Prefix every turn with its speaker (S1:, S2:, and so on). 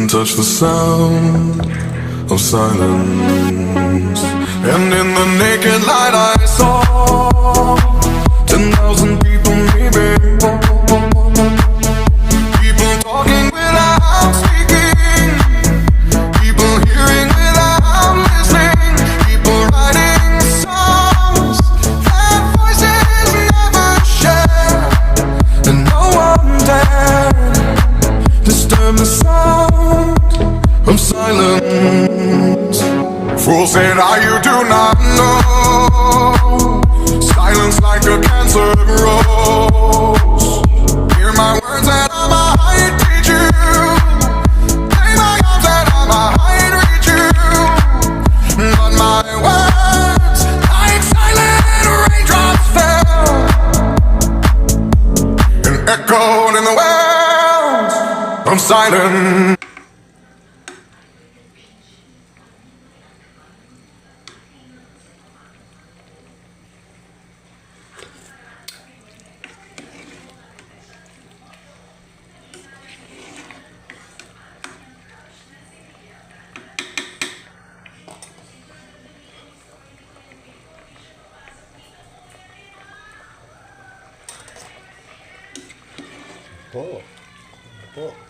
S1: can touch the sound of silence. And in the naked light I saw 10,000 people maybe. People talking without speaking, people hearing without listening, people writing songs that voices never share, and no one dared disturb the sound of silence. Fool said, you do not know. Silence like a cancer grows. Hear my words and I might teach you. Play my arms and I might reach you. But my words, like silent raindrops, fell and echoed in the wells of silence.
S2: Oh, oh.